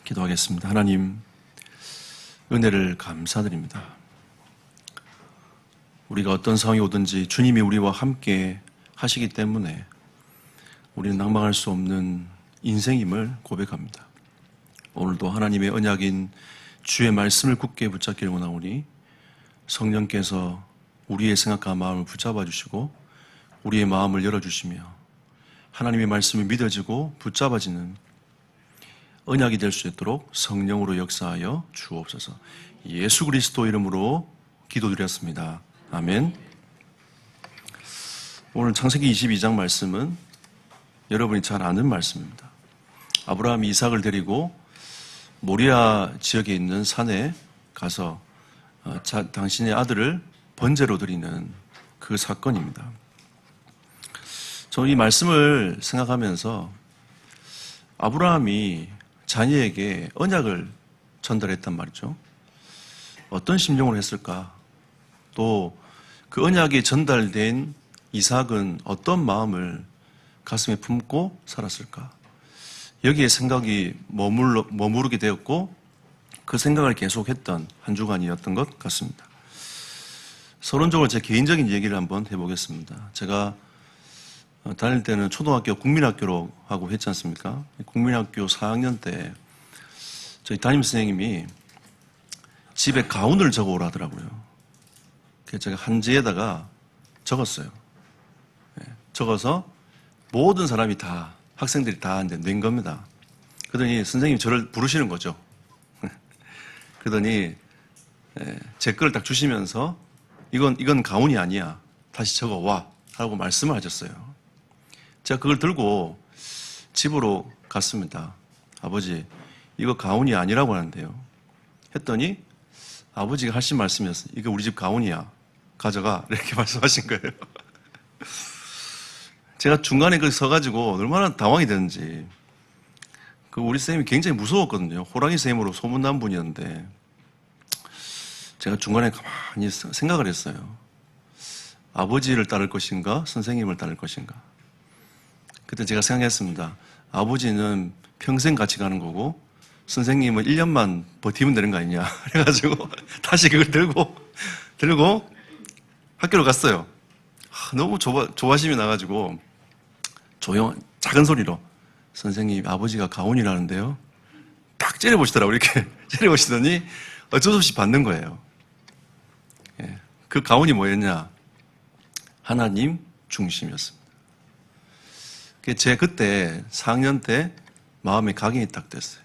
기도하겠습니다. 하나님, 은혜를 감사드립니다. 우리가 어떤 상황이 오든지 주님이 우리와 함께 하시기 때문에 우리는 낭망할 수 없는 인생임을 고백합니다. 오늘도 하나님의 언약인 주의 말씀을 굳게 붙잡기를 원하오니 성령께서 우리의 생각과 마음을 붙잡아 주시고 우리의 마음을 열어주시며 하나님의 말씀이 믿어지고 붙잡아지는 언약이 될 수 있도록 성령으로 역사하여 주옵소서. 예수 그리스도 이름으로 기도드렸습니다. 아멘. 오늘 창세기 22장 말씀은 여러분이 잘 아는 말씀입니다. 아브라함이 이삭을 데리고 모리아 지역에 있는 산에 가서 당신의 아들을 번제로 드리는 그 사건입니다. 저는 이 말씀을 생각하면서 아브라함이 자녀에게 언약을 전달했단 말이죠. 어떤 심정으로 했을까? 또 그 언약이 전달된 이삭은 어떤 마음을 가슴에 품고 살았을까? 여기에 생각이 머무르게 되었고 그 생각을 계속했던 한 주간이었던 것 같습니다. 서론적으로 제 개인적인 얘기를 한번 해보겠습니다. 제가 다닐 때는 초등학교 국민학교로 하고 했지 않습니까? 국민학교 4학년 때 저희 담임선생님이 집에 가운을 적어오라 하더라고요. 그래서 제가 한지에다가 적었어요. 적어서 모든 사람이 다, 학생들이 다 이제 낸 겁니다. 그러더니 선생님이 저를 부르시는 거죠. 그러더니 제 거를 딱 주시면서 이건 가운이 아니야. 다시 적어와. 하고 말씀을 하셨어요. 제가 그걸 들고 집으로 갔습니다. 아버지, 이거 가운이 아니라고 하는데요. 했더니 아버지가 하신 말씀이었어요. 이거 우리 집 가운이야. 가져가. 이렇게 말씀하신 거예요. 제가 중간에 거기 서가지고 얼마나 당황이 됐는지. 우리 쌤이 굉장히 무서웠거든요. 호랑이 쌤으로 소문난 분이었는데 제가 중간에 가만히 생각을 했어요. 아버지를 따를 것인가? 선생님을 따를 것인가? 그때 제가 생각했습니다. 아버지는 평생 같이 가는 거고 선생님은 1년만 버티면 되는 거 아니냐. 그래가지고 다시 그걸 들고 학교로 갔어요. 너무 조바심이 나가지고 작은 소리로 선생님, 아버지가 가온이라는데요. 딱 째려보시더라고요. 이렇게 째려보시더니 어쩔 수 없이 받는 거예요. 그 가온이 뭐였냐? 하나님 중심이었습니다. 제 그때 4학년 때 마음에 각인이 딱 됐어요.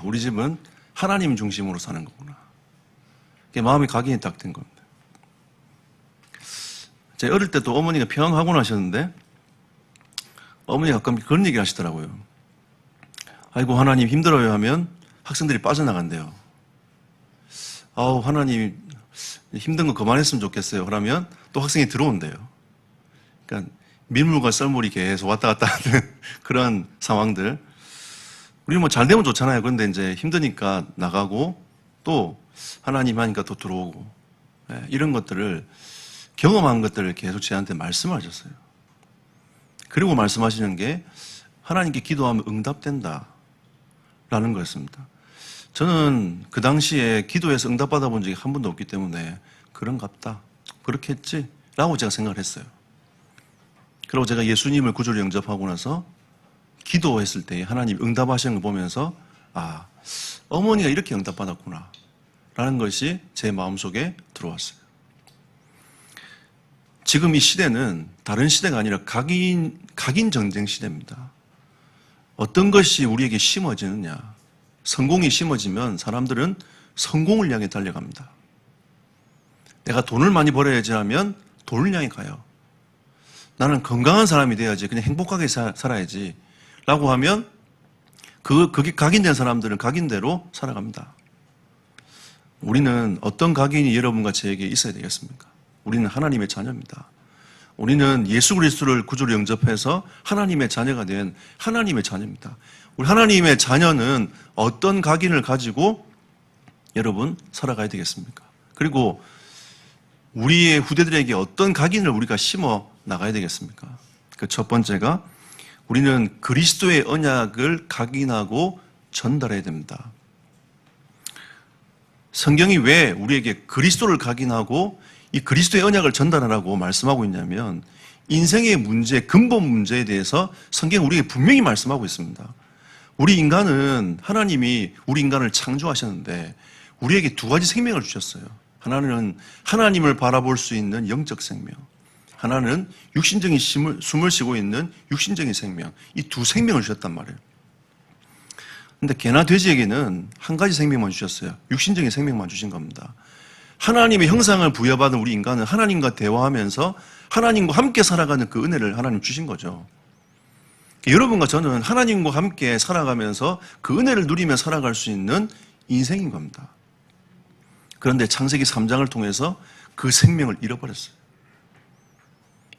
우리 집은 하나님 중심으로 사는 거구나. 마음에 각인이 딱 된 겁니다. 제가 어릴 때도 어머니가 평양학원 하셨는데 어머니가 가끔 그런 얘기 하시더라고요. 아이고, 하나님 힘들어요 하면 학생들이 빠져나간대요. 하나님 힘든 거 그만했으면 좋겠어요. 그러면 또 학생이 들어온대요. 그러니까 밀물과 썰물이 계속 왔다 갔다 하는 그런 상황들. 우리는 잘 되면 좋잖아요. 그런데 이제 힘드니까 나가고 또 하나님 하니까 또 들어오고. 이런 것들을 경험한 것들을 계속 저한테 말씀하셨어요. 그리고 말씀하시는 게 하나님께 기도하면 응답된다 라는 거였습니다. 저는 그 당시에 기도해서 응답받아 본 적이 한 번도 없기 때문에 그런갑다, 그렇겠지 라고 제가 생각을 했어요. 그리고 제가 예수님을 구주로 영접하고 나서 기도했을 때 하나님 응답하시는 걸 보면서 어머니가 이렇게 응답받았구나 라는 것이 제 마음속에 들어왔어요. 지금 이 시대는 다른 시대가 아니라 각인 전쟁 시대입니다. 어떤 것이 우리에게 심어지느냐. 성공이 심어지면 사람들은 성공을 향해 달려갑니다. 내가 돈을 많이 벌어야지 하면 돈을 향해 가요. 나는 건강한 사람이 돼야지, 그냥 행복하게 살아야지 라고 하면 그게 각인된 사람들은 각인대로 살아갑니다. 우리는 어떤 각인이 여러분과 저에게 있어야 되겠습니까? 우리는 하나님의 자녀입니다. 우리는 예수 그리스도를 구주로 영접해서 하나님의 자녀가 된 하나님의 자녀입니다. 우리 하나님의 자녀는 어떤 각인을 가지고 여러분 살아가야 되겠습니까? 그리고 우리의 후대들에게 어떤 각인을 우리가 심어 나가야 되겠습니까? 그 첫 번째가 우리는 그리스도의 언약을 각인하고 전달해야 됩니다. 성경이 왜 우리에게 그리스도를 각인하고 이 그리스도의 언약을 전달하라고 말씀하고 있냐면 인생의 문제, 근본 문제에 대해서 성경은 우리에게 분명히 말씀하고 있습니다. 우리 인간은 하나님이 우리 인간을 창조하셨는데 우리에게 두 가지 생명을 주셨어요. 하나는 하나님을 바라볼 수 있는 영적 생명, 하나는 육신적인 숨을 쉬고 있는 육신적인 생명, 이 두 생명을 주셨단 말이에요. 근데 개나 돼지에게는 한 가지 생명만 주셨어요. 육신적인 생명만 주신 겁니다. 하나님의 형상을 부여받은 우리 인간은 하나님과 대화하면서 하나님과 함께 살아가는 그 은혜를 하나님 주신 거죠. 여러분과 저는 하나님과 함께 살아가면서 그 은혜를 누리며 살아갈 수 있는 인생인 겁니다. 그런데 창세기 3장을 통해서 그 생명을 잃어버렸어요.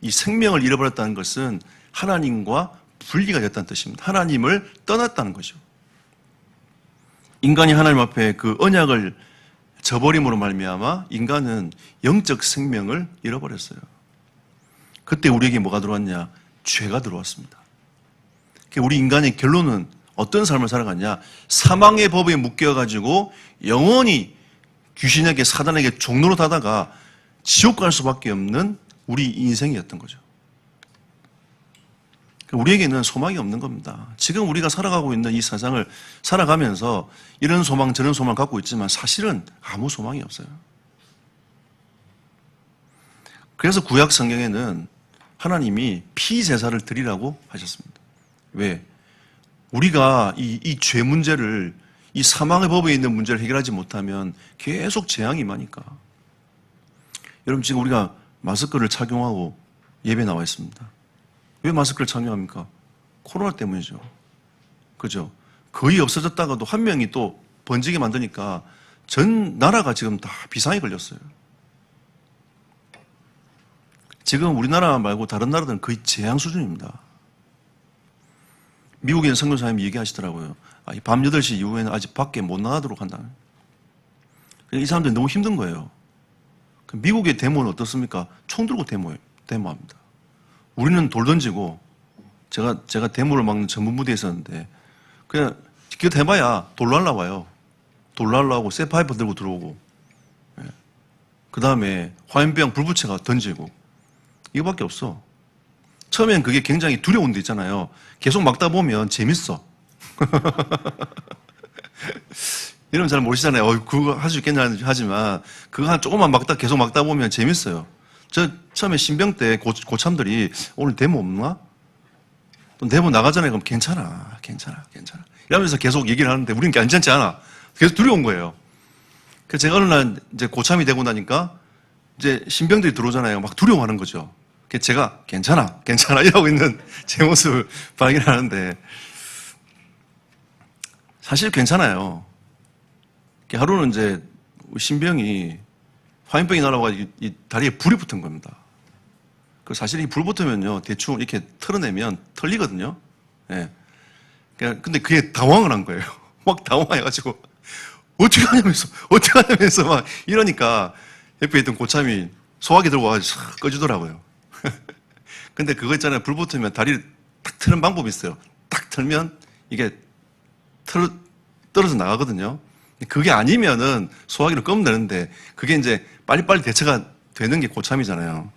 이 생명을 잃어버렸다는 것은 하나님과 분리가 됐다는 뜻입니다. 하나님을 떠났다는 거죠. 인간이 하나님 앞에 그 언약을 저버림으로 말미암아 인간은 영적 생명을 잃어버렸어요. 그때 우리에게 뭐가 들어왔냐? 죄가 들어왔습니다. 우리 인간의 결론은 어떤 삶을 살아갔냐? 사망의 법에 묶여가지고 영원히 귀신에게 사단에게 종로로 타다가 지옥 갈 수밖에 없는 우리 인생이었던 거죠. 우리에게는 소망이 없는 겁니다. 지금 우리가 살아가고 있는 이 세상을 살아가면서 이런 소망 저런 소망을 갖고 있지만 사실은 아무 소망이 없어요. 그래서 구약 성경에는 하나님이 피제사를 드리라고 하셨습니다. 왜? 우리가 이 죄 문제를, 이 사망의 법에 있는 문제를 해결하지 못하면 계속 재앙이 임하니까. 여러분, 지금 우리가 마스크를 착용하고 예배 나와 있습니다. 왜 마스크를 착용합니까? 코로나 때문이죠. 그죠? 거의 없어졌다가도 한 명이 또 번지게 만드니까 전 나라가 지금 다 비상이 걸렸어요. 지금 우리나라 말고 다른 나라들은 거의 재앙 수준입니다. 미국에 선교사님이 얘기하시더라고요. 밤 8시 이후에는 아직 밖에 못 나가도록 한다. 이 사람들이 너무 힘든 거예요. 미국의 데모는 어떻습니까? 총 들고 데모합니다. 우리는 돌 던지고, 제가 데모를 막는 전문 부대에 있었는데, 그냥 기껏 해봐야 돌로 날라와요. 돌로 날라오고, 쇠파이프 들고 들어오고, 그 다음에 화염병 불붙여가 던지고, 이거밖에 없어. 처음엔 그게 굉장히 두려운 데 있잖아요. 계속 막다 보면 재밌어. 이러면 잘 모르시잖아요. 그거 할 수 있겠냐 하지만, 그거 조금만 계속 막다 보면 재밌어요. 저 처음에 신병 때 고참들이 오늘 데모 없나? 또 데모 나가잖아요. 그럼 괜찮아. 이러면서 계속 얘기를 하는데 우리는 괜찮지 않아. 계속 두려운 거예요. 그래서 제가 어느 날 이제 고참이 되고 나니까 이제 신병들이 들어오잖아요. 막 두려워하는 거죠. 그래서 제가 괜찮아 이러고 있는 제 모습을 발견하는데 사실 괜찮아요. 하루는 이제 신병이 화염병이 날아와가지고 이 다리에 불이 붙은 겁니다. 그 사실 이 불 붙으면요, 대충 이렇게 털어내면 털리거든요. 예. 근데 그게 당황을 한 거예요. 막 당황해가지고, 어떻게 하냐면서 막 이러니까 옆에 있던 고참이 소화기 들고 와가지고 싹 꺼주더라고요. 근데 그거 있잖아요. 불 붙으면 다리를 탁 트는 방법이 있어요. 딱 틀면 이게 떨어져 나가거든요. 그게 아니면은 소화기를 끄면 되는데 그게 이제 빨리빨리 대처가 되는 게 고참이잖아요.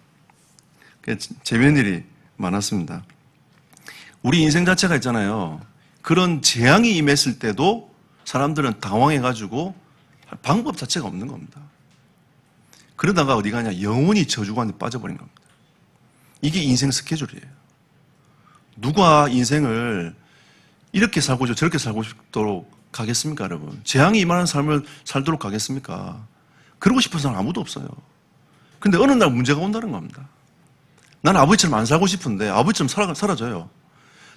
재미있는 일이 많았습니다. 우리 인생 자체가 있잖아요. 그런 재앙이 임했을 때도 사람들은 당황해가지고 방법 자체가 없는 겁니다. 그러다가 어디 가냐? 영원히 저주관에 빠져버린 겁니다. 이게 인생 스케줄이에요. 누가 인생을 이렇게 살고 저렇게 살고 싶도록 가겠습니까, 여러분? 재앙이 임하는 삶을 살도록 가겠습니까? 그러고 싶은 사람 아무도 없어요. 근데 어느 날 문제가 온다는 겁니다. 나는 아버지처럼 안 살고 싶은데 아버지처럼 살아줘요.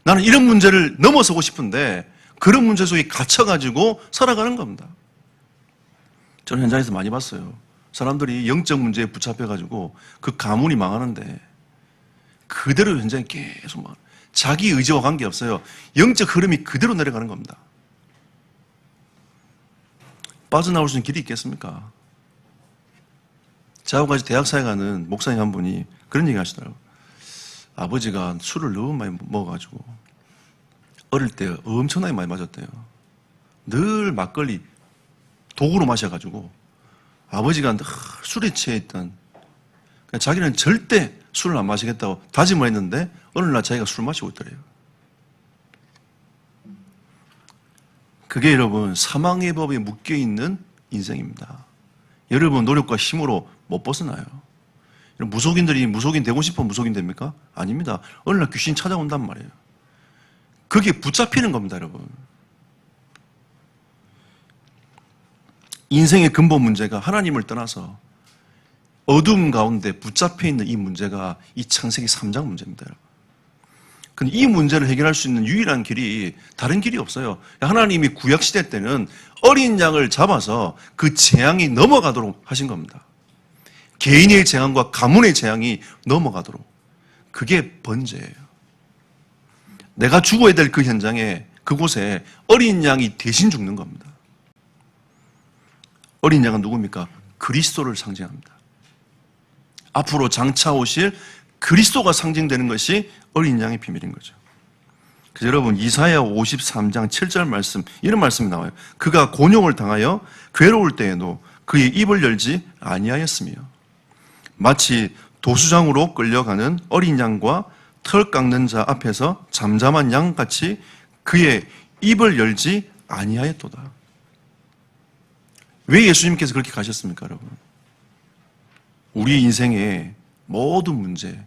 나는 이런 문제를 넘어서고 싶은데 그런 문제 속에 갇혀가지고 살아가는 겁니다. 저는 현장에서 많이 봤어요. 사람들이 영적 문제에 붙잡혀가지고 그 가문이 망하는데 그대로 현장에 계속 자기 의지와 관계없어요. 영적 흐름이 그대로 내려가는 겁니다. 빠져나올 수 있는 길이 있겠습니까? 저하고 같이 대학사에 가는 목사님 한 분이 그런 얘기 하시더라고요. 아버지가 술을 너무 많이 먹어가지고 어릴 때 엄청나게 많이 맞았대요. 늘 막걸리 독으로 마셔가지고 아버지가 늘 술에 취해 있던, 자기는 절대 술을 안 마시겠다고 다짐을 했는데 어느 날 자기가 술 마시고 있더래요. 그게 여러분 사망의 법에 묶여있는 인생입니다. 여러분 노력과 힘으로 못 벗어나요. 무속인들이 무속인 되고 싶어 무속인 됩니까? 아닙니다. 어느 날 귀신 찾아온단 말이에요. 그게 붙잡히는 겁니다, 여러분. 인생의 근본 문제가 하나님을 떠나서 어둠 가운데 붙잡혀 있는 이 문제가 이 창세기 3장 문제입니다, 여러분. 근데 이 문제를 해결할 수 있는 유일한 길이 다른 길이 없어요. 하나님이 구약시대 때는 어린 양을 잡아서 그 재앙이 넘어가도록 하신 겁니다. 개인의 재앙과 가문의 재앙이 넘어가도록. 그게 번제예요. 내가 죽어야 될 그 현장에, 그곳에 어린 양이 대신 죽는 겁니다. 어린 양은 누굽니까? 그리스도를 상징합니다. 앞으로 장차 오실 그리스도가 상징되는 것이 어린 양의 비밀인 거죠. 그래서 여러분 이사야 53장 7절 말씀, 이런 말씀이 나와요. 그가 곤욕을 당하여 괴로울 때에도 그의 입을 열지 아니하였으며 마치 도수장으로 끌려가는 어린 양과 털 깎는 자 앞에서 잠잠한 양같이 그의 입을 열지 아니하였도다. 왜 예수님께서 그렇게 가셨습니까, 여러분? 우리 인생의 모든 문제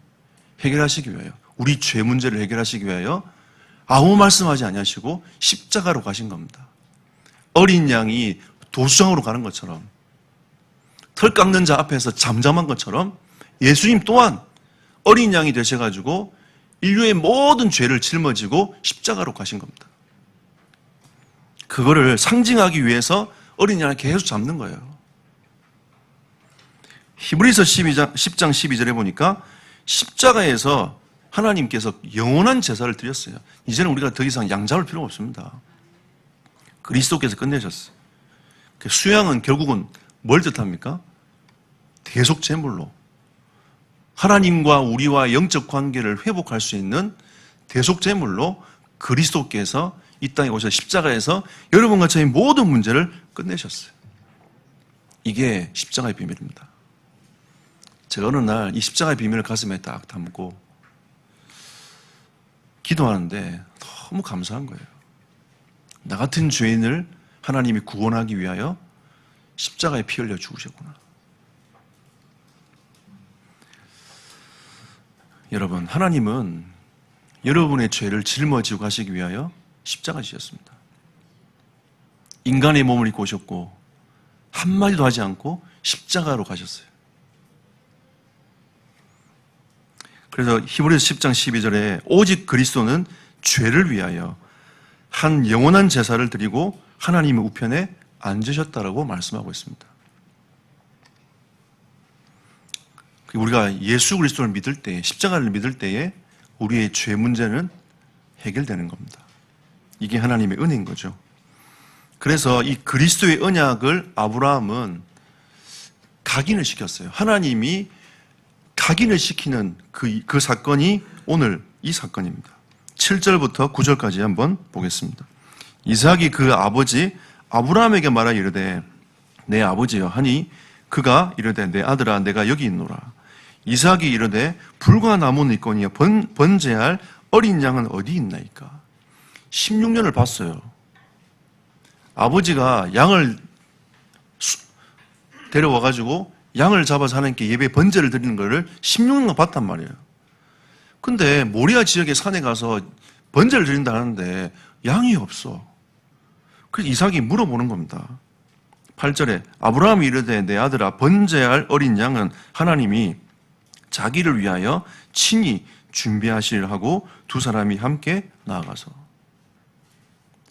해결하시기 위하여, 우리 죄 문제를 해결하시기 위하여 아무 말씀하지 아니하시고 십자가로 가신 겁니다. 어린 양이 도수장으로 가는 것처럼, 털 깎는 자 앞에서 잠잠한 것처럼 예수님 또한 어린 양이 되셔가지고 인류의 모든 죄를 짊어지고 십자가로 가신 겁니다. 그거를 상징하기 위해서 어린 양을 계속 잡는 거예요. 히브리서 10장 12절에 보니까 십자가에서 하나님께서 영원한 제사를 드렸어요. 이제는 우리가 더 이상 양 잡을 필요가 없습니다. 그리스도께서 끝내셨어요. 수양은 결국은 뭘 뜻합니까? 대속 제물로 하나님과 우리와 영적 관계를 회복할 수 있는 대속 제물로 그리스도께서 이 땅에 오셔서 십자가에서 여러분과 저의 모든 문제를 끝내셨어요. 이게 십자가의 비밀입니다. 제가 어느 날 이 십자가의 비밀을 가슴에 딱 담고 기도하는데 너무 감사한 거예요. 나 같은 죄인을 하나님이 구원하기 위하여 십자가에 피 흘려 죽으셨구나. 여러분, 하나님은 여러분의 죄를 짊어지고 가시기 위하여 십자가 지셨습니다. 인간의 몸을 입고 오셨고 한마디도 하지 않고 십자가로 가셨어요. 그래서 히브리서 10장 12절에 오직 그리스도는 죄를 위하여 한 영원한 제사를 드리고 하나님의 우편에 앉으셨다라고 말씀하고 있습니다. 우리가 예수 그리스도를 믿을 때, 십자가를 믿을 때에 우리의 죄 문제는 해결되는 겁니다. 이게 하나님의 은혜인 거죠. 그래서 이 그리스도의 언약을 아브라함은 각인을 시켰어요. 하나님이 각인을 시키는 그 사건이 오늘 이 사건입니다. 7절부터 9절까지 한번 보겠습니다. 이삭이 그 아버지 아브라함에게 말하여 이르되 내 아버지여 하니 그가 이르되 내 아들아 내가 여기 있노라. 이삭이 이르되 불과 남은 있거니와 번제할 어린 양은 어디 있나이까. 16년을 봤어요. 아버지가 양을 데려와가지고 양을 잡아서 하나님께 예배 번제를 드리는 것을 16년간 봤단 말이에요. 근데 모리아 지역의 산에 가서 번제를 드린다 하는데 양이 없어. 그래서 이삭이 물어보는 겁니다. 8절에 아브라함이 이르되 내 아들아 번제할 어린 양은 하나님이 자기를 위하여 친히 준비하시려 하고 두 사람이 함께 나아가서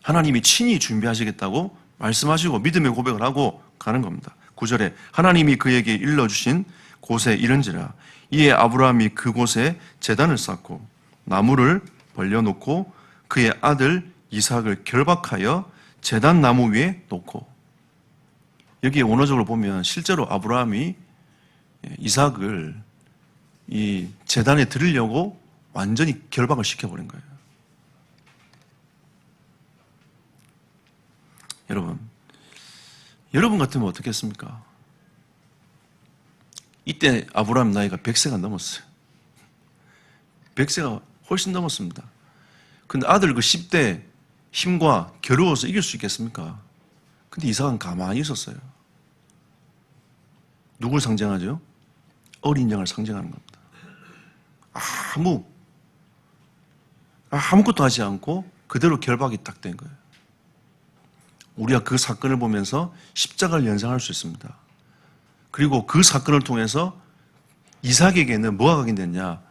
하나님이 친히 준비하시겠다고 말씀하시고 믿음의 고백을 하고 가는 겁니다. 9절에 하나님이 그에게 일러주신 곳에 이른지라 이에 아브라함이 그곳에 제단을 쌓고 나무를 벌려놓고 그의 아들 이삭을 결박하여 제단 나무 위에 놓고. 여기에 원어적으로 보면 실제로 아브라함이 이삭을 이 제단에 드리려고 완전히 결박을 시켜버린 거예요. 여러분 같으면 어떻겠습니까? 이때 아브라함 나이가 100세가 넘었어요. 100세가 훨씬 넘었습니다. 근데 아들 그 10대 힘과 겨루어서 이길 수 있겠습니까? 근데 이삭은 가만히 있었어요. 누굴 상징하죠? 어린 양을 상징하는 겁니다. 아무것도 하지 않고 그대로 결박이 딱 된 거예요. 우리가 그 사건을 보면서 십자가를 연상할 수 있습니다. 그리고 그 사건을 통해서 이삭에게는 뭐가 각인됐냐?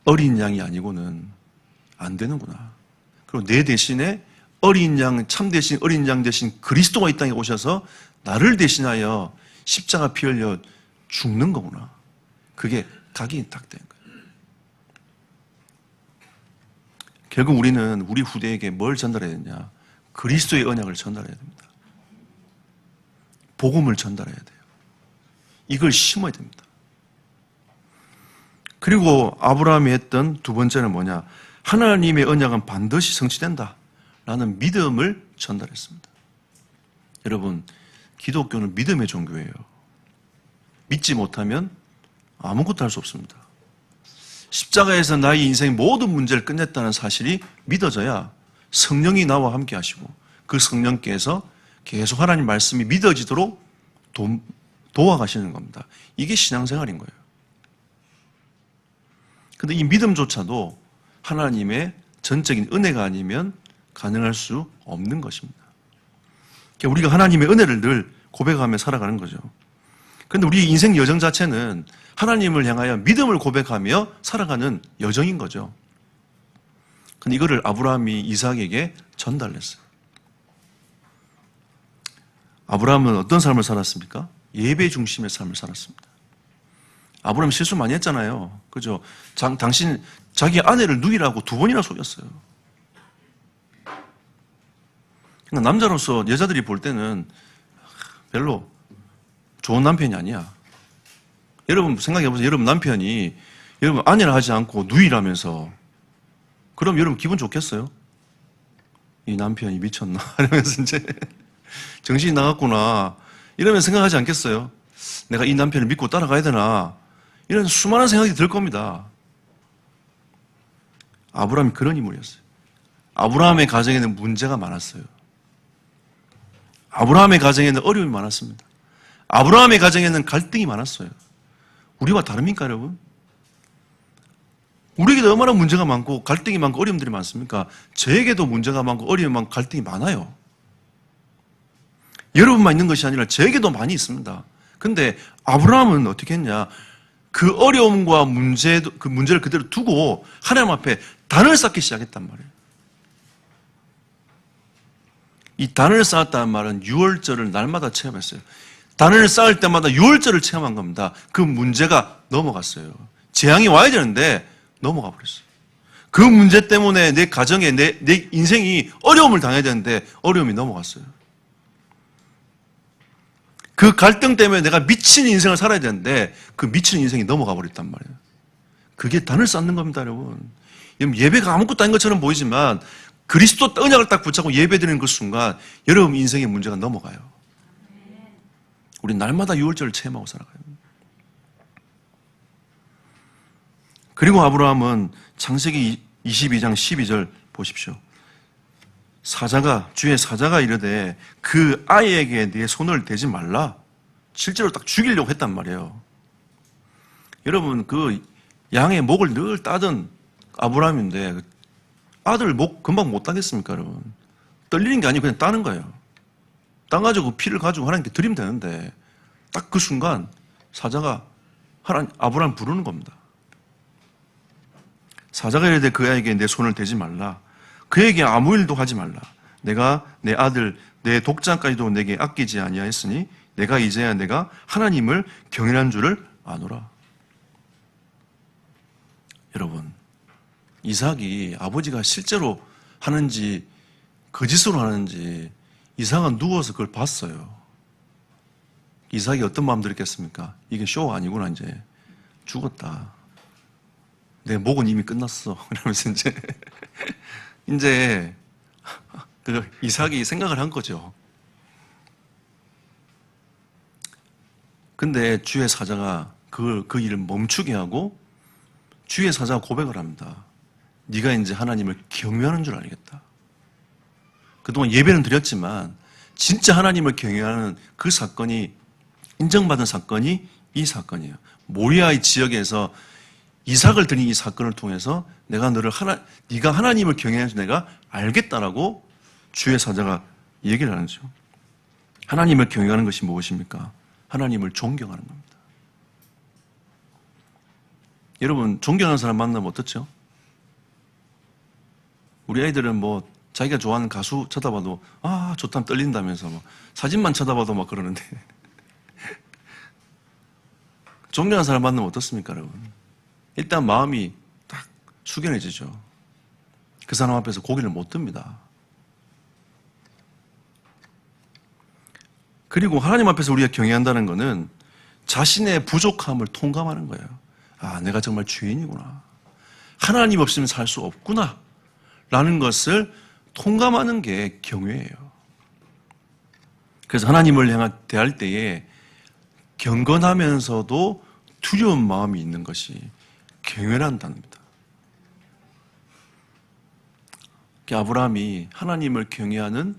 어린 양이 아니고는 안 되는구나. 그리고 내 대신에 어린 양, 참 대신 어린 양 대신 그리스도가 이 땅에 오셔서 나를 대신하여 십자가 피 흘려 죽는 거구나. 그게 각인이 딱 된 거예요. 결국 우리는 우리 후대에게 뭘 전달해야 되냐? 그리스도의 언약을 전달해야 됩니다. 복음을 전달해야 돼요. 이걸 심어야 됩니다. 그리고 아브라함이 했던 두 번째는 뭐냐? 하나님의 언약은 반드시 성취된다 라는 믿음을 전달했습니다. 여러분, 기독교는 믿음의 종교예요. 믿지 못하면 아무것도 할 수 없습니다. 십자가에서 나의 인생의 모든 문제를 끝냈다는 사실이 믿어져야 성령이 나와 함께 하시고 그 성령께서 계속 하나님 말씀이 믿어지도록 도와가시는 겁니다. 이게 신앙생활인 거예요. 근데 이 믿음조차도 하나님의 전적인 은혜가 아니면 가능할 수 없는 것입니다. 우리가 하나님의 은혜를 늘 고백하며 살아가는 거죠. 그런데 우리 인생 여정 자체는 하나님을 향하여 믿음을 고백하며 살아가는 여정인 거죠. 근데 이거를 아브라함이 이삭에게 전달했어요. 아브라함은 어떤 삶을 살았습니까? 예배 중심의 삶을 살았습니다. 아브라함 실수 많이 했잖아요. 그죠? 당신 자기 아내를 누이라고 2번이나 속였어요. 그러니까 남자로서 여자들이 볼 때는 별로 좋은 남편이 아니야. 여러분 생각해보세요. 여러분 남편이 여러분 아내라 하지 않고 누이라면서 그럼 여러분 기분 좋겠어요? 이 남편이 미쳤나? 이러면서 이제 정신이 나갔구나. 이러면서 생각하지 않겠어요? 내가 이 남편을 믿고 따라가야 되나? 이런 수많은 생각이 들 겁니다. 아브라함이 그런 인물이었어요. 아브라함의 가정에는 문제가 많았어요. 아브라함의 가정에는 어려움이 많았습니다. 아브라함의 가정에는 갈등이 많았어요. 우리와 다릅니까, 여러분? 우리에게도 얼마나 문제가 많고 갈등이 많고 어려움들이 많습니까? 저에게도 문제가 많고 어려움이 많고 갈등이 많아요. 여러분만 있는 것이 아니라 저에게도 많이 있습니다. 근데 아브라함은 어떻게 했냐? 그 어려움과 그 문제를 그대로 두고 하나님 앞에 단을 쌓기 시작했단 말이에요. 이 단을 쌓았다는 말은 유월절을 날마다 체험했어요. 단을 쌓을 때마다 유월절을 체험한 겁니다. 그 문제가 넘어갔어요. 재앙이 와야 되는데 넘어가 버렸어요. 그 문제 때문에 내 가정에 내 인생이 어려움을 당해야 되는데 어려움이 넘어갔어요. 그 갈등 때문에 내가 미친 인생을 살아야 되는데 그 미친 인생이 넘어가 버렸단 말이에요. 그게 단을 쌓는 겁니다, 여러분. 예배가 아무것도 아닌 것처럼 보이지만 그리스도 언약을 딱 붙잡고 예배드리는 그 순간 여러분 인생의 문제가 넘어가요. 우리 날마다 유월절을 체험하고 살아가요. 그리고 아브라함은 창세기 22장 12절 보십시오. 주의 사자가 이르되 그 아이에게 네 손을 대지 말라. 실제로 딱 죽이려고 했단 말이에요. 여러분 그 양의 목을 늘 따던 아브라함인데 아들 목 금방 못 따겠습니까, 여러분? 떨리는 게 아니고 그냥 따는 거예요. 따가지고 그 피를 가지고 하나님께 드리면 되는데 딱 그 순간 사자가 아브라함 부르는 겁니다. 사자가 이르되 그 아이에게 내 손을 대지 말라. 그에게 아무 일도 하지 말라. 내가 내 아들 내 독자까지도 내게 아끼지 아니하였으니 내가 이제야 내가 하나님을 경외한 줄을 아노라. 여러분 이삭이 아버지가 실제로 하는지 거짓으로 하는지 이삭은 누워서 그걸 봤어요. 이삭이 어떤 마음 들었겠습니까? 이게 쇼가 아니구나. 이제 죽었다. 내 목은 이미 끝났어. 그러면서 이제 그 이삭이 생각을 한 거죠. 근데 주의 사자가 그 일을 멈추게 하고 주의 사자가 고백을 합니다. 네가 이제 하나님을 경외하는 줄 알겠다. 그동안 예배는 드렸지만 진짜 하나님을 경외하는 그 사건이 인정받은 사건이 이 사건이에요. 모리아의 지역에서 이삭을 드린 이 사건을 통해서 내가 네가 하나님을 경외하는 내가 알겠다라고 주의 사자가 얘기를 하는 거죠. 하나님을 경외하는 것이 무엇입니까? 하나님을 존경하는 겁니다. 여러분, 존경하는 사람 만나면 어떻죠? 우리 아이들은 뭐 자기가 좋아하는 가수 쳐다봐도 좋다면 떨린다면서 뭐 사진만 쳐다봐도 막 그러는데 존경하는 사람 만나면 어떻습니까, 여러분? 일단 마음이 딱 숙연해지죠. 그 사람 앞에서 고개를 못 듭니다. 그리고 하나님 앞에서 우리가 경외한다는 것은 자신의 부족함을 통감하는 거예요. 내가 정말 죄인이구나. 하나님 없으면 살 수 없구나. 라는 것을 통감하는 게 경외예요. 그래서 하나님을 대할 때에 경건하면서도 두려운 마음이 있는 것이 경외라는 단어입니다. 아브라함이 하나님을 경외하는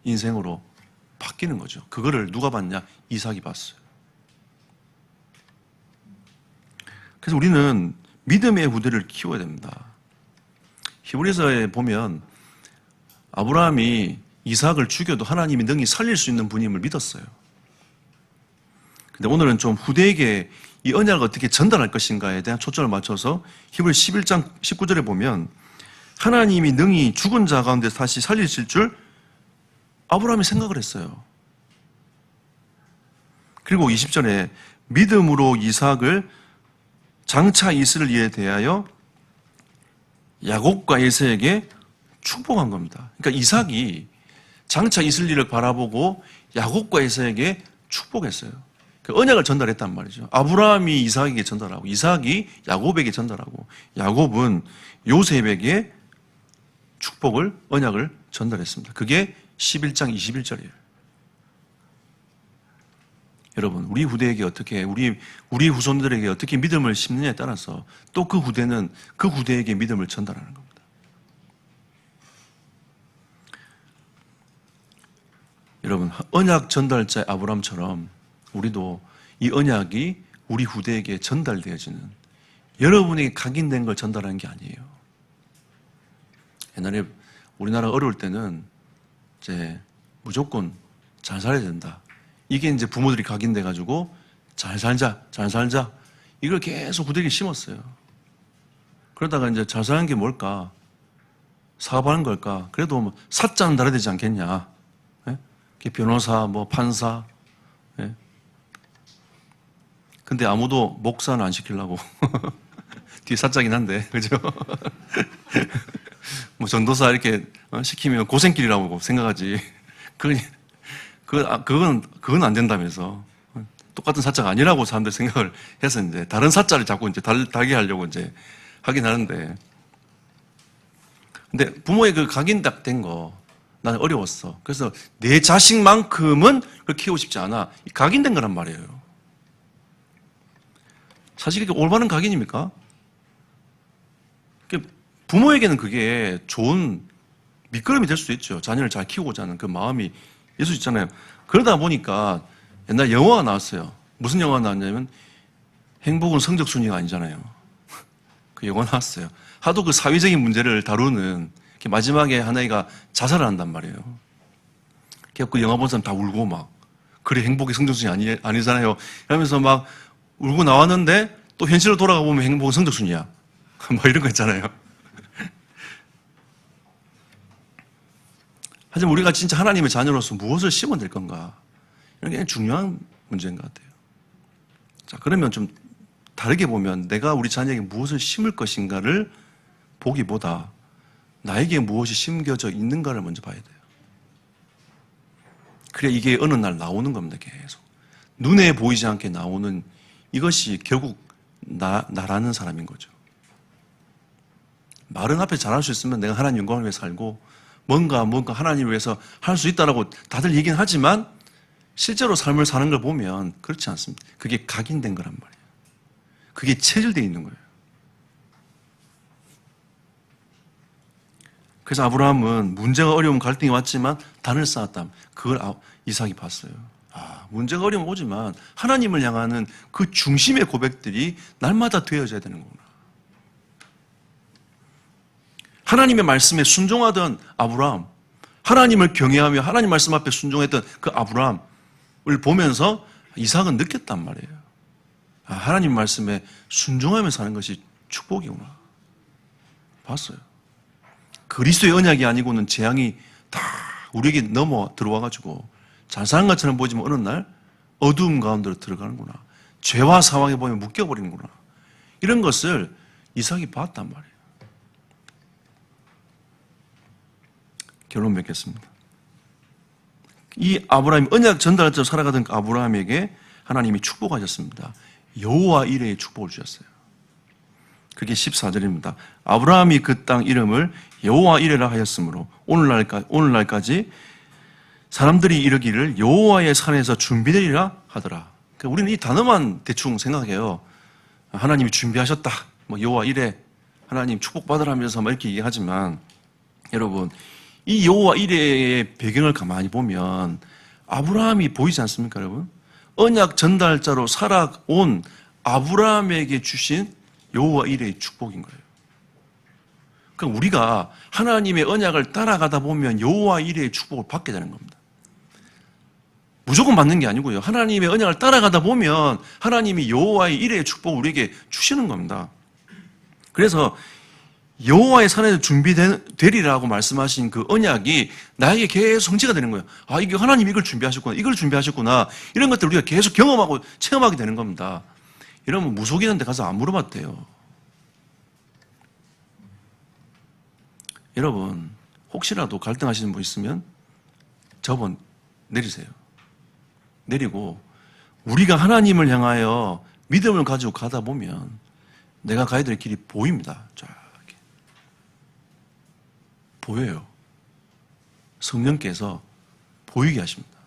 인생으로 바뀌는 거죠. 그거를 누가 봤냐? 이삭이 봤어요. 그래서 우리는 믿음의 후대를 키워야 됩니다. 히브리서에 보면 아브라함이 이삭을 죽여도 하나님이 능히 살릴 수 있는 분임을 믿었어요. 근데 오늘은 좀 후대에게 이 언약을 어떻게 전달할 것인가에 대한 초점을 맞춰서 히브리 11장 19절에 보면 하나님이 능히 죽은 자 가운데 다시 살리실 줄 아브라함이 생각을 했어요. 그리고 20절에 믿음으로 이삭을 장차 이스라엘에 대하여 야곱과 에서에게 축복한 겁니다. 그러니까 이삭이 장차 이스라엘을 바라보고 야곱과 에서에게 축복했어요. 그 언약을 전달했단 말이죠. 아브라함이 이삭에게 전달하고 이삭이 야곱에게 전달하고 야곱은 요셉에게 축복을 언약을 전달했습니다. 그게 11장 21절이에요. 여러분, 우리 후대에게 어떻게 우리 후손들에게 어떻게 믿음을 심느냐에 따라서 또 그 후대는 그 후대에게 믿음을 전달하는 겁니다. 여러분, 언약 전달자 아브라함처럼 우리도 이 언약이 우리 후대에게 전달되어지는 여러분에게 각인된 걸 전달하는 게 아니에요. 옛날에 우리나라 어려울 때는 이제 무조건 잘 살아야 된다. 이게 이제 부모들이 각인돼가지고 잘 살자, 잘 살자. 이걸 계속 후대에게 심었어요. 그러다가 이제 잘 사는 게 뭘까? 사업하는 걸까? 그래도 뭐 사자는 달아야 되지 않겠냐? 예? 변호사, 뭐 판사. 예? 근데 아무도 목사는 안 시키려고. 뒤에 사자긴 한데, 그죠? 뭐 전도사 이렇게 시키면 고생길이라고 생각하지. 그건 안 된다면서. 똑같은 사자가 아니라고 사람들 생각을 해서 이제 다른 사자를 자꾸 이제 달게 하려고 이제 하긴 하는데. 근데 부모의 그 각인된 거 나는 어려웠어. 그래서 내 자식만큼은 그걸 키우고 싶지 않아. 각인된 거란 말이에요. 사실 이게 올바른 각인입니까? 부모에게는 그게 좋은 밑거름이 될 수도 있죠. 자녀를 잘 키우고자 하는 그 마음이 있을 수 있잖아요. 그러다 보니까 옛날 영화가 나왔어요. 무슨 영화가 나왔냐면 행복은 성적순위가 아니잖아요. 그 영화 나왔어요. 하도 그 사회적인 문제를 다루는 마지막에 하나이가 자살을 한단 말이에요. 그 영화 본 사람 다 울고 막 그래 행복이 성적순위 아니잖아요. 이러면서 막 울고 나왔는데 또 현실로 돌아가 보면 행복은 성적순위야. 뭐 이런 거 있잖아요. 하지만 우리가 진짜 하나님의 자녀로서 무엇을 심어야 될 건가? 이런 게 중요한 문제인 것 같아요. 자, 그러면 좀 다르게 보면 내가 우리 자녀에게 무엇을 심을 것인가를 보기보다 나에게 무엇이 심겨져 있는가를 먼저 봐야 돼요. 그래 이게 어느 날 나오는 겁니다. 계속. 눈에 보이지 않게 나오는 이것이 결국 나라는 사람인 거죠. 말은 앞에 잘할 수 있으면 내가 하나님 영광을 위해 살고 뭔가 하나님을 위해서 할 수 있다라고 다들 얘기는 하지만 실제로 삶을 사는 걸 보면 그렇지 않습니다. 그게 각인된 거란 말이에요. 그게 체질되어 있는 거예요. 그래서 아브라함은 문제가 어려운 갈등이 왔지만 단을 쌓았다. 그걸 이삭이 봤어요. 문제가 어려움 오지만 하나님을 향하는 그 중심의 고백들이 날마다 되어져야 되는 거구나. 하나님의 말씀에 순종하던 아브라함, 하나님을 경외하며 하나님 말씀 앞에 순종했던 그 아브라함을 보면서 이삭은 느꼈단 말이에요. 하나님 말씀에 순종하며 사는 것이 축복이구나. 봤어요. 그리스도의 언약이 아니고는 재앙이 다 우리에게 넘어 들어와가지고 잘 사는 것처럼 보이지만 어느 날 어두움 가운데로 들어가는구나. 죄와 사망에 보면 묶여버리는구나. 이런 것을 이삭이 봤단 말이에요. 결론 맺겠습니다. 이 아브라함이 언약 전달자로 살아가던 그 아브라함에게 하나님이 축복하셨습니다. 여호와 이레의 축복을 주셨어요. 그게 14절입니다. 아브라함이 그 땅 이름을 여호와 이레라 하였으므로 오늘날까지 사람들이 이르기를 여호와의 산에서 준비되리라 하더라. 그러니까 우리는 이 단어만 대충 생각해요. 하나님이 준비하셨다. 여호와 이레, 하나님 축복받으라면서 이렇게 얘기하지만 여러분, 이 여호와 이레의 배경을 가만히 보면 아브라함이 보이지 않습니까, 여러분? 언약 전달자로 살아온 아브라함에게 주신 여호와 이레의 축복인 거예요. 그러니까 우리가 하나님의 언약을 따라가다 보면 여호와 이레의 축복을 받게 되는 겁니다. 무조건 받는 게 아니고요. 하나님의 언약을 따라가다 보면 하나님이 여호와의 이레의 축복을 우리에게 주시는 겁니다. 그래서 여호와의 산에서 준비되리라고 말씀하신 그 언약이 나에게 계속 성취가 되는 거예요. 이게 하나님이 이걸 준비하셨구나. 이걸 준비하셨구나. 이런 것들 우리가 계속 경험하고 체험하게 되는 겁니다. 이러면 무속인한테 가서 안 물어봐도 돼요. 여러분, 혹시라도 갈등하시는 분 있으면 저번 내리세요. 내리고 우리가 하나님을 향하여 믿음을 가지고 가다 보면 내가 가야 될 길이 보입니다. 쫙 보여요. 성령께서 보이게 하십니다.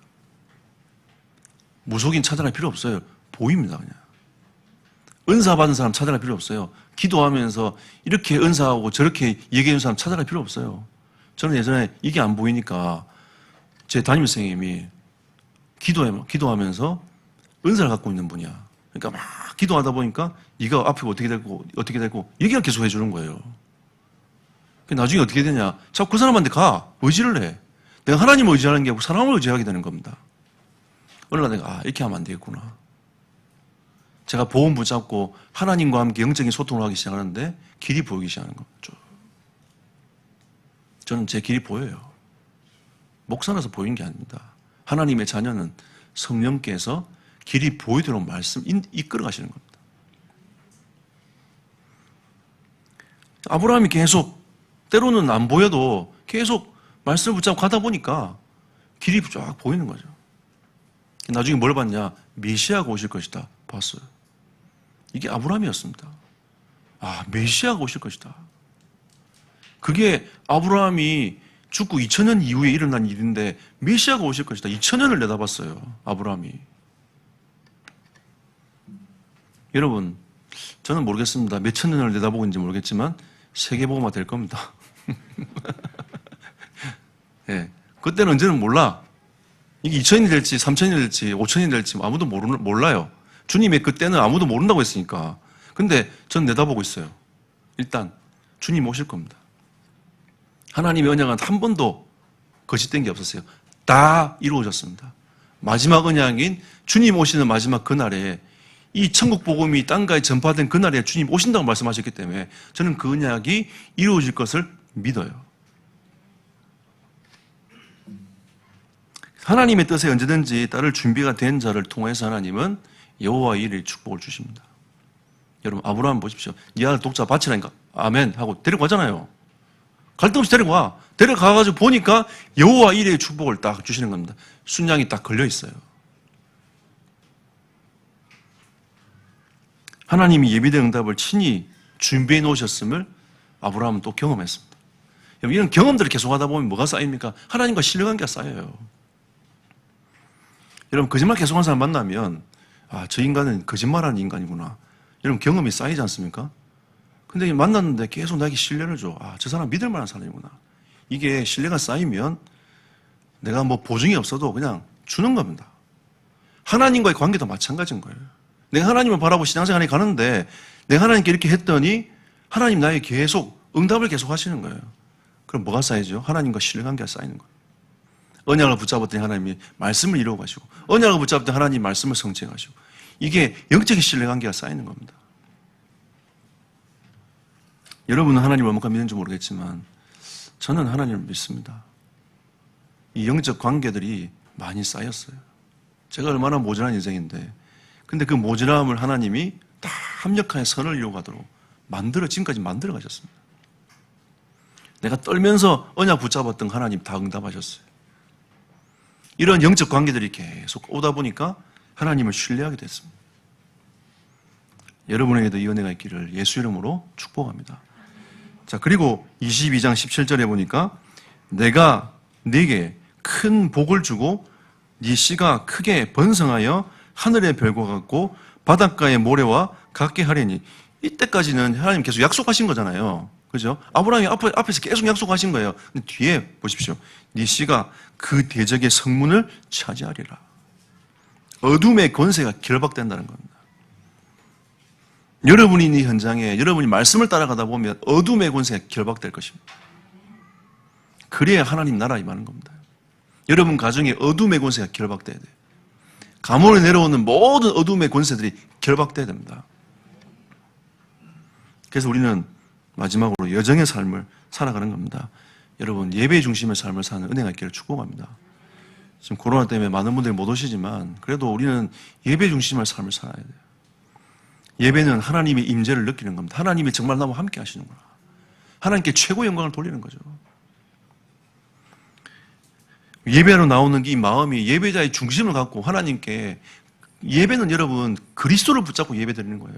무속인 찾아갈 필요 없어요. 보입니다, 그냥. 은사 받은 사람 찾아갈 필요 없어요. 기도하면서 이렇게 은사하고 저렇게 얘기해 준 사람 찾아갈 필요 없어요. 저는 예전에 이게 안 보이니까 제 담임선생님이 기도하면서 은사를 갖고 있는 분이야. 그러니까 막 기도하다 보니까 네가 앞에 어떻게 되고 얘기를 계속 해주는 거예요. 나중에 어떻게 되냐? 자꾸 그 사람한테 가. 의지를 해. 내가 하나님을 의지하는 게 아니고 사람을 의지하게 되는 겁니다. 어느 날 내가 이렇게 하면 안 되겠구나. 제가 보험 붙잡고 하나님과 함께 영적인 소통을 하기 시작하는데 길이 보이기 시작하는 거죠. 저는 제 길이 보여요. 목사라서 보이는 게 아닙니다. 하나님의 자녀는 성령께서 길이 보이도록 말씀 이끌어 가시는 겁니다. 아브라함이 계속 때로는 안 보여도 계속 말씀을 붙잡고 가다 보니까 길이 쫙 보이는 거죠. 나중에 뭘 봤냐? 메시아가 오실 것이다. 봤어요. 이게 아브라함이었습니다. 메시아가 오실 것이다. 그게 아브라함이 죽고 2000년 이후에 일어난 일인데 메시아가 오실 것이다. 2000년을 내다봤어요. 아브라함이. 여러분, 저는 모르겠습니다. 몇 천 년을 내다보고 있는지 모르겠지만 세계복음화 될 겁니다. 네, 그때는 언제는 몰라. 이게 2000년이 될지 3000년이 될지 5000년이 될지 아무도 몰라요. 주님의 그때는 아무도 모른다고 했으니까. 근데 전 내다보고 있어요. 일단 주님 오실 겁니다. 하나님의 언약은 한 번도 거짓된 게 없었어요. 다 이루어졌습니다. 마지막 언약인 주님 오시는 마지막 그날에 이 천국 복음이 땅가에 전파된 그날에 주님 오신다고 말씀하셨기 때문에 저는 그 언약이 이루어질 것을 믿어요. 하나님의 뜻에 언제든지 따를 준비가 된 자를 통해서 하나님은 여호와 이레의 축복을 주십니다. 여러분, 아브라함 보십시오. 네 아들 독자 바치라니까 아멘 하고 데려가잖아요. 갈등 없이 데려가. 데려가가지고 보니까 여호와 이레의 축복을 딱 주시는 겁니다. 순양이 딱 걸려 있어요. 하나님이 예비된 응답을 친히 준비해 놓으셨음을 아브라함은 또 경험했습니다. 이런 경험들을 계속하다 보면 뭐가 쌓입니까? 하나님과 신뢰관계가 쌓여요. 여러분 거짓말 계속하는 사람 만나면 저 인간은 거짓말하는 인간이구나. 이런 경험이 쌓이지 않습니까? 근데 만났는데 계속 나에게 신뢰를 줘. 저 사람 믿을 만한 사람이구나. 이게 신뢰가 쌓이면 내가 뭐 보증이 없어도 그냥 주는 겁니다. 하나님과의 관계도 마찬가지인 거예요. 내가 하나님을 바라보고 신앙생활에 가는데 내가 하나님께 이렇게 했더니 하나님 나에게 계속 응답을 계속 하시는 거예요. 그럼 뭐가 쌓이죠? 하나님과 신뢰관계가 쌓이는 거예요. 언약을 붙잡았더니 하나님이 말씀을 이루어 가시고 언약을 붙잡았더니 하나님 말씀을 성취해 가시고 이게 영적인 신뢰관계가 쌓이는 겁니다. 여러분은 하나님을 얼마나 믿는지 모르겠지만 저는 하나님을 믿습니다. 이 영적 관계들이 많이 쌓였어요. 제가 얼마나 모자란 인생인데 근데 그 모자람을 하나님이 다 합력하여 선을 이루어가도록 지금까지 만들어 가셨습니다. 내가 떨면서 언약 붙잡았던 하나님 다 응답하셨어요. 이런 영적 관계들이 계속 오다 보니까 하나님을 신뢰하게 됐습니다. 여러분에게도 이 은혜가 있기를 예수 이름으로 축복합니다. 자, 그리고 22장 17절에 보니까 내가 네게 큰 복을 주고 네 씨가 크게 번성하여 하늘의 별과 같고 바닷가의 모래와 같게 하리니 이때까지는 하나님 계속 약속하신 거잖아요. 그죠? 아브라함이 앞에서 계속 약속하신 거예요. 근데 뒤에 보십시오. 네 씨가 그 대적의 성문을 차지하리라. 어둠의 권세가 결박된다는 겁니다. 여러분이 이 현장에 여러분이 말씀을 따라가다 보면 어둠의 권세가 결박될 것입니다. 그래야 하나님 나라 임하는 겁니다. 여러분 가정에 어둠의 권세가 결박돼야 돼요. 가문에 내려오는 모든 어둠의 권세들이 결박돼야 됩니다. 그래서 우리는 마지막으로 여정의 삶을 살아가는 겁니다. 여러분 예배 중심의 삶을 사는 은혜가 있기를 축복합니다. 지금 코로나 때문에 많은 분들이 못 오시지만 그래도 우리는 예배 중심의 삶을 살아야 돼요. 예배는 하나님의 임재를 느끼는 겁니다. 하나님이 정말 나와 함께 하시는구나. 하나님께 최고 영광을 돌리는 거죠. 예배로 나오는 이 마음이 예배자의 중심을 갖고 하나님께 예배는 여러분 그리스도를 붙잡고 예배 드리는 거예요.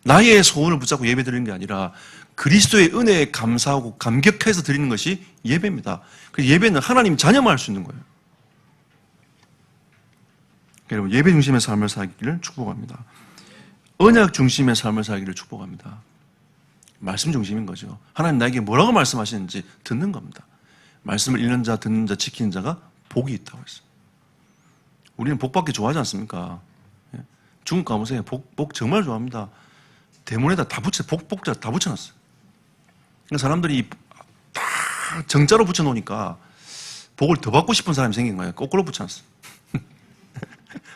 나의 소원을 붙잡고 예배 드리는 게 아니라 그리스도의 은혜에 감사하고 감격해서 드리는 것이 예배입니다. 그래서 예배는 하나님 자녀만 할 수 있는 거예요. 여러분 예배 중심의 삶을 살기를 축복합니다. 언약 중심의 삶을 살기를 축복합니다. 말씀 중심인 거죠. 하나님 나에게 뭐라고 말씀하시는지 듣는 겁니다. 말씀을 읽는 자, 듣는 자, 지키는 자가 복이 있다고 했어요. 우리는 복 받기 좋아하지 않습니까? 중국 가보세요. 복 정말 좋아합니다. 대문에다 다 복자 다 붙여놨어요. 그러니까 사람들이 다 정자로 붙여놓으니까 복을 더 받고 싶은 사람이 생긴 거예요. 거꾸로 붙여놨어요.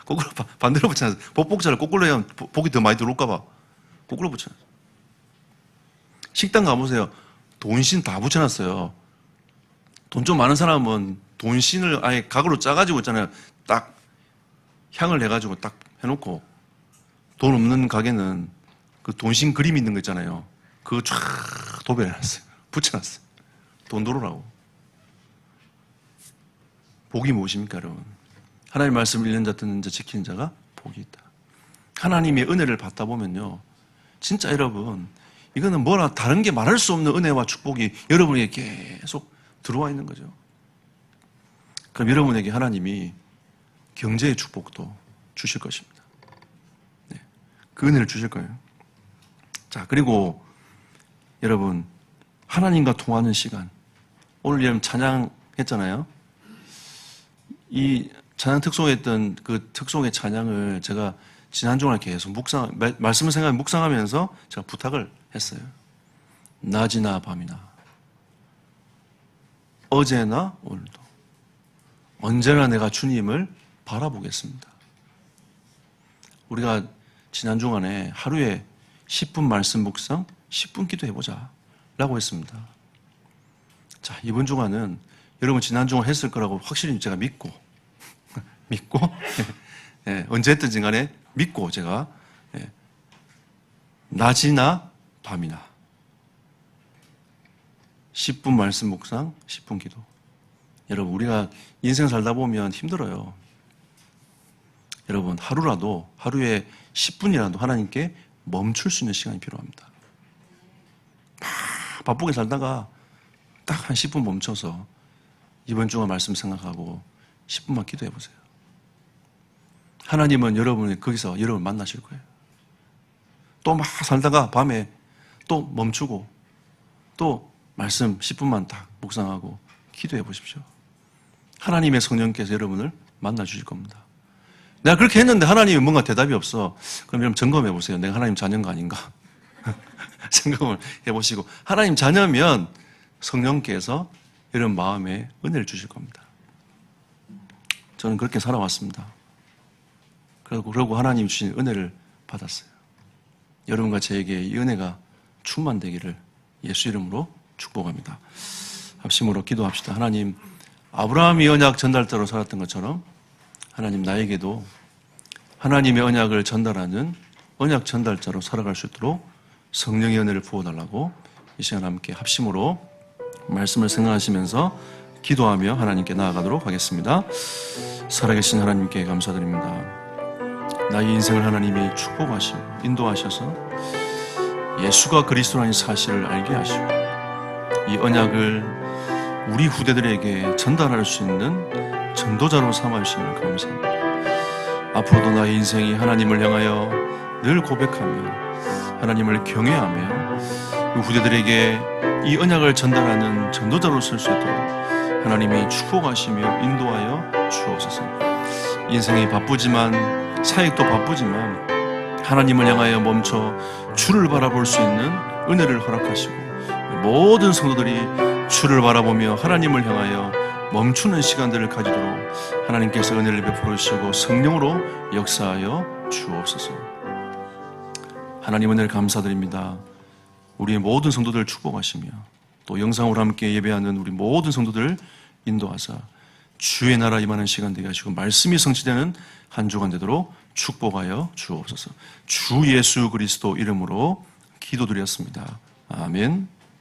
거꾸로 반대로 붙여놨어요. 복자를 거꾸로 해야 복이 더 많이 들어올까봐 거꾸로 붙여놨어요. 식당 가보세요. 돈신 다 붙여놨어요. 돈 좀 많은 사람은 돈신을 아예 각으로 짜가지고 있잖아요. 딱 향을 내가지고 딱 해놓고 돈 없는 가게는 그 돈신 그림 있는 거 있잖아요. 그거 쫙 도배해놨어요. 붙여놨어요. 돈 들어오라고. 복이 무엇입니까, 여러분? 하나님의 말씀을 읽는 자, 듣는 자, 지키는 자가 복이 있다. 하나님의 은혜를 받다 보면요. 진짜 여러분, 이거는 뭐라 다른 게 말할 수 없는 은혜와 축복이 여러분에게 계속 들어와 있는 거죠. 그럼 여러분에게 하나님이 경제의 축복도 주실 것입니다. 네. 그 은혜를 주실 거예요. 자, 그리고 여러분, 하나님과 통하는 시간. 오늘 여러분 찬양했잖아요. 이 찬양 특송에 했던 그 특송의 찬양을 제가 지난 주간 계속 말씀을 생각하며 묵상하면서 제가 부탁을 했어요. 낮이나 밤이나 어제나 오늘도 언제나 내가 주님을 바라보겠습니다. 우리가 지난 주간에 하루에 10분 말씀 묵상, 10분 기도해보자 라고 했습니다. 자, 이번 주간은 여러분 지난 주간 했을 거라고 확실히 제가 믿고 예, 언제 했든지 간에 믿고 제가 낮이나 밤이나 10분 말씀 묵상, 10분 기도. 여러분 우리가 인생 살다 보면 힘들어요. 여러분 하루에 10분이라도 하나님께 멈출 수 있는 시간이 필요합니다. 바쁘게 살다가 딱 한 10분 멈춰서 이번 주가 말씀 생각하고 10분만 기도해 보세요. 하나님은 여러분이 거기서 여러분 만나실 거예요. 또 막 살다가 밤에 또 멈추고 또 말씀 10분만 딱 묵상하고 기도해 보십시오. 하나님의 성령께서 여러분을 만나 주실 겁니다. 내가 그렇게 했는데 하나님이 뭔가 대답이 없어. 그럼 여러분 점검해 보세요. 내가 하나님 자녀인가 아닌가? 생각을 해보시고, 하나님 자녀면 성령께서 여러분 마음에 은혜를 주실 겁니다. 저는 그렇게 살아왔습니다. 그러고 하나님 주신 은혜를 받았어요. 여러분과 저에게 이 은혜가 충만되기를 예수 이름으로 축복합니다. 합심으로 기도합시다. 하나님, 아브라함이 언약 전달자로 살았던 것처럼 하나님 나에게도 하나님의 언약을 전달하는 언약 전달자로 살아갈 수 있도록 성령의 은혜를 부어달라고 이 시간 함께 합심으로 말씀을 생각하시면서 기도하며 하나님께 나아가도록 하겠습니다. 살아계신 하나님께 감사드립니다. 나의 인생을 하나님이 축복하시고 인도하셔서 예수가 그리스도라는 사실을 알게 하시고 이 언약을 우리 후대들에게 전달할 수 있는 전도자로 삼아주시면 감사합니다. 앞으로도 나의 인생이 하나님을 향하여 늘 고백하며 하나님을 경외하며 후대들에게 이 언약을 전달하는 전도자로 설 수 있도록 하나님이 축복하시며 인도하여 주옵소서. 인생이 바쁘지만 사역도 바쁘지만 하나님을 향하여 멈춰 주를 바라볼 수 있는 은혜를 허락하시고 모든 성도들이 주를 바라보며 하나님을 향하여 멈추는 시간들을 가지도록 하나님께서 은혜를 베풀어 주시고 성령으로 역사하여 주옵소서. 하나님 은혜를 감사드립니다. 우리의 모든 성도들을 축복하시며 또 영상으로 함께 예배하는 우리 모든 성도들을 인도하사 주의 나라 임하는 시간 되게 하시고 말씀이 성취되는 한 주간 되도록 축복하여 주옵소서. 주 예수 그리스도 이름으로 기도드렸습니다. 아멘.